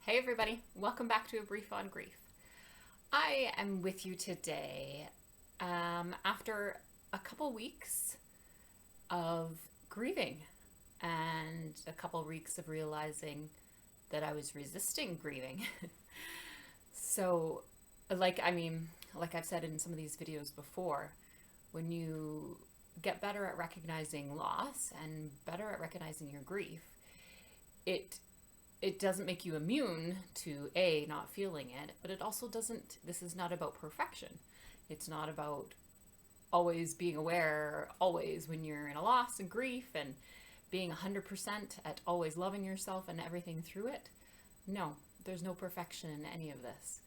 Hey everybody, welcome back to A Brief on Grief. I am with you today after a couple weeks of grieving and a couple weeks of realizing that I was resisting grieving. So, like I've said in some of these videos before, when you get better at recognizing loss and better at recognizing your grief, it it doesn't make you immune to not feeling it, but it also doesn't, this is not about perfection. It's not about always being aware, always when you're in a loss and grief and being 100% at always loving yourself and everything through it. No, there's no perfection in any of this.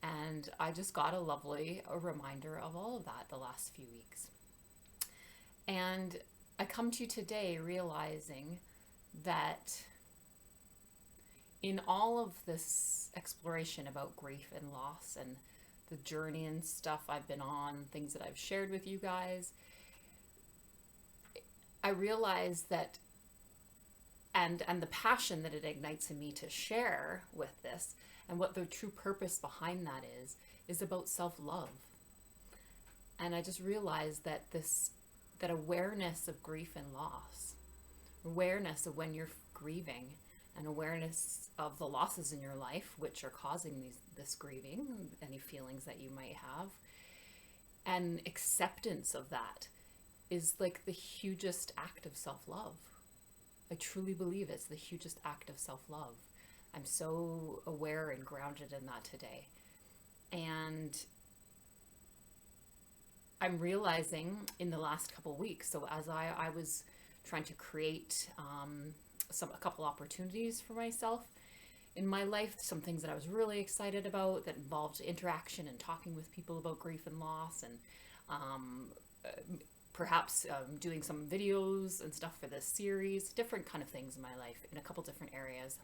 And I just got a reminder of all of that the last few weeks. And I come to you today realizing that in all of this exploration about grief and loss and the journey and stuff I've been on, things that I've shared with you guys, I realized that and the passion that it ignites in me to share with this and what the true purpose behind that is about self-love. And I just realized that that awareness of grief and loss, awareness of when you're grieving, and awareness of the losses in your life which are causing this grieving, any feelings that you might have, and acceptance of that is like the hugest act of self-love. I truly believe it's the hugest act of self-love. I'm so aware and grounded in that today. And I'm realizing in the last couple weeks, so as I was trying to create a couple opportunities for myself in my life, some things that I was really excited about that involved interaction and talking with people about grief and loss, and perhaps doing some videos and stuff for this series, different kind of things in my life in a couple different areas.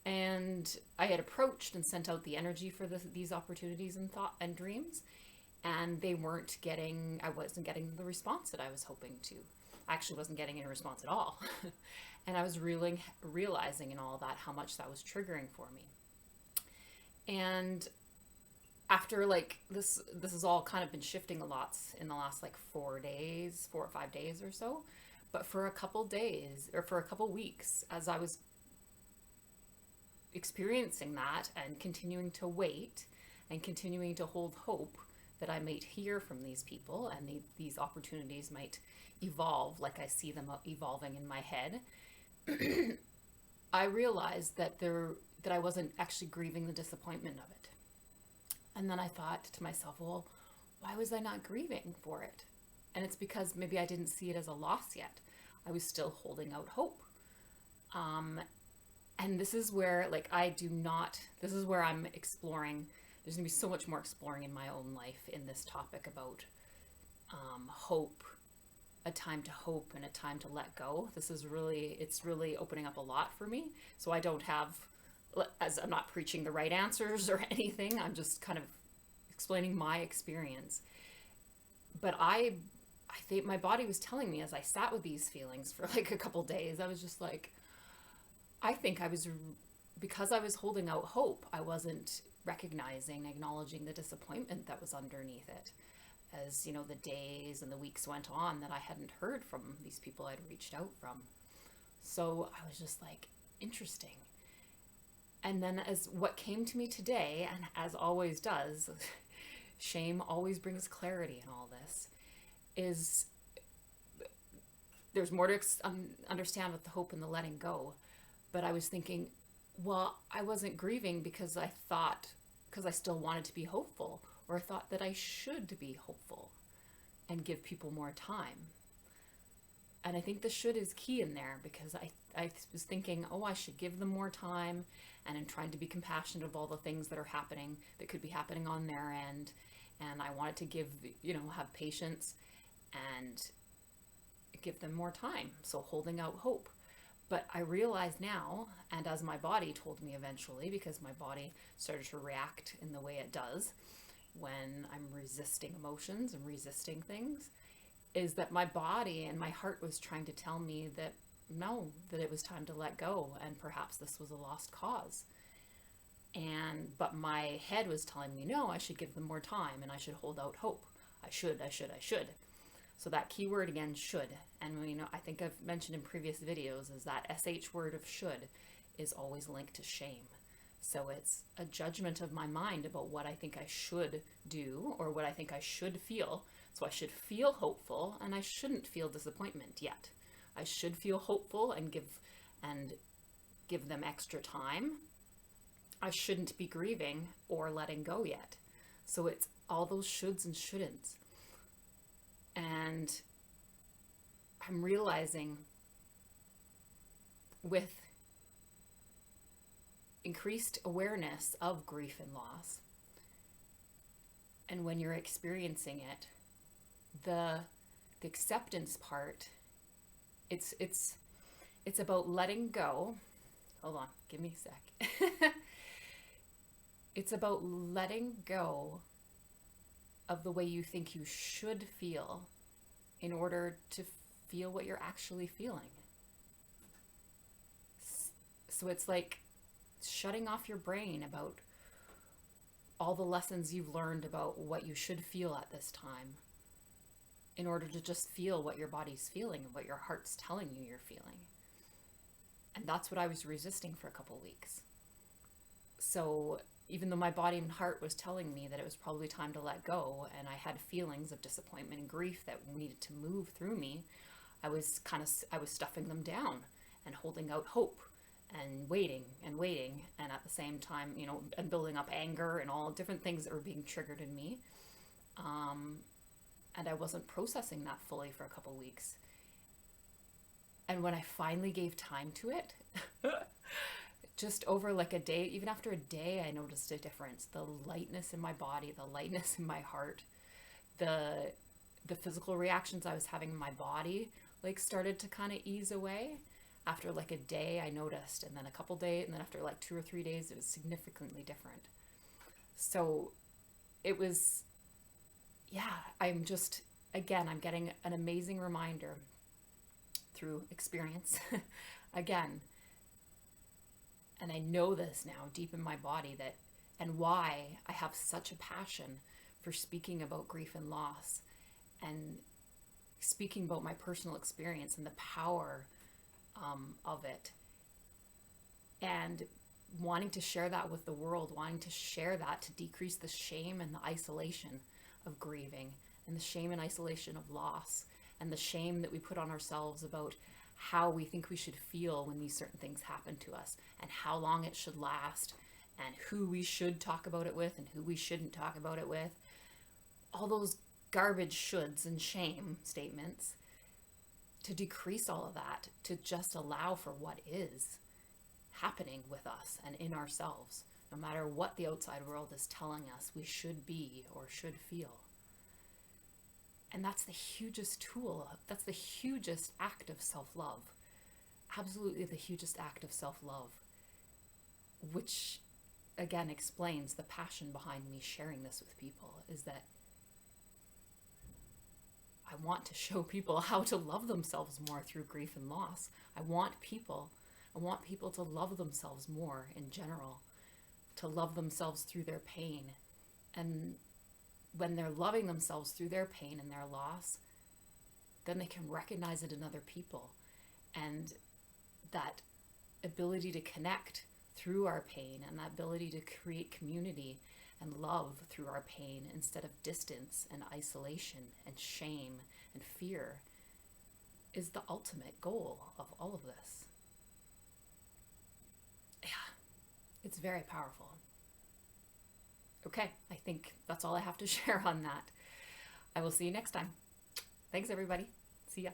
And I had approached and sent out the energy for these opportunities and thought and dreams, and I wasn't getting the response that I was hoping to. I actually wasn't getting any response at all. And I was realizing in all that how much that was triggering for me. And after this has all kind of been shifting a lot in the last 4 or 5 days or so. But for a couple days or for a couple weeks, as I was experiencing that and continuing to wait and continuing to hold hope that I might hear from these people and these opportunities might evolve like I see them evolving in my head, I realized that I wasn't actually grieving the disappointment of it. And then I thought to myself, well, why was I not grieving for it? And it's because maybe I didn't see it as a loss yet. I was still holding out hope. And this is where this is where I'm exploring. There's gonna be so much more exploring in my own life in this topic about hope, a time to hope and a time to let go. It's really opening up a lot for me. So I don't have, as I'm not preaching the right answers or anything, I'm just kind of explaining my experience. But I think my body was telling me as I sat with these feelings for a couple days, I was just I think because I was holding out hope, I wasn't acknowledging the disappointment that was underneath it. As the days and the weeks went on, that I hadn't heard from these people I'd reached out from. So I was just interesting. And then as what came to me today, and as always does, shame always brings clarity in all this, is there's more to understand with the hope and the letting go. But I was thinking, well, I wasn't grieving because I still wanted to be hopeful, or I thought that I should be hopeful and give people more time. And I think the should is key in there, because I was thinking, oh, I should give them more time, and I'm trying to be compassionate of all the things that are happening, that could be happening on their end. And I wanted to have patience and give them more time. So holding out hope. But I realize now, and as my body told me eventually, because my body started to react in the way it does when I'm resisting emotions and resisting things, is that my body and my heart was trying to tell me that no, that it was time to let go, and perhaps this was a lost cause. But my head was telling me, no, I should give them more time and I should hold out hope. I should. So that keyword again, should. And I think I've mentioned in previous videos is that SH word of should is always linked to shame. So it's a judgment of my mind about what I think I should do or what I think I should feel. So I should feel hopeful and I shouldn't feel disappointment yet. I should feel hopeful and give them extra time. I shouldn't be grieving or letting go yet. So it's all those shoulds and shouldn'ts. And I'm realizing with increased awareness of grief and loss, and when you're experiencing it, the acceptance part, it's about letting go. Hold on, give me a sec. It's about letting go of the way you think you should feel in order to feel what you're actually feeling. So it's like shutting off your brain about all the lessons you've learned about what you should feel at this time in order to just feel what your body's feeling and what your heart's telling you you're feeling. And that's what I was resisting for a couple weeks. So even though my body and heart was telling me that it was probably time to let go, and I had feelings of disappointment and grief that needed to move through me, I was stuffing them down and holding out hope and waiting, and at the same time, and building up anger and all different things that were being triggered in me. And I wasn't processing that fully for a couple weeks. And when I finally gave time to it, just over like a day, even after a day, I noticed a difference. The lightness in my body, the lightness in my heart, the physical reactions I was having in my body like started to kind of ease away. After like a day, I noticed, and then a couple days, and then after like 2 or 3 days, it was significantly different. So it was, I'm getting an amazing reminder through experience again. And I know this now deep in my body and why I have such a passion for speaking about grief and loss and speaking about my personal experience and the power of it, and wanting to share that with the world, wanting to share that to decrease the shame and the isolation of grieving and the shame and isolation of loss and the shame that we put on ourselves about how we think we should feel when these certain things happen to us and how long it should last and who we should talk about it with and who we shouldn't talk about it with. All those garbage shoulds and shame statements, to decrease all of that, to just allow for what is happening with us and in ourselves, no matter what the outside world is telling us we should be or should feel. And that's the hugest tool. That's the hugest act of self-love. Absolutely the hugest act of self-love, which again explains the passion behind me sharing this with people, is that I want to show people how to love themselves more through grief and loss. I want people to love themselves more in general, to love themselves through their pain. And when they're loving themselves through their pain and their loss, then they can recognize it in other people. And that ability to connect through our pain and that ability to create community and love through our pain instead of distance and isolation and shame and fear is the ultimate goal of all of this. Yeah, it's very powerful. Okay, I think that's all I have to share on that. I will see you next time. Thanks, everybody. See ya.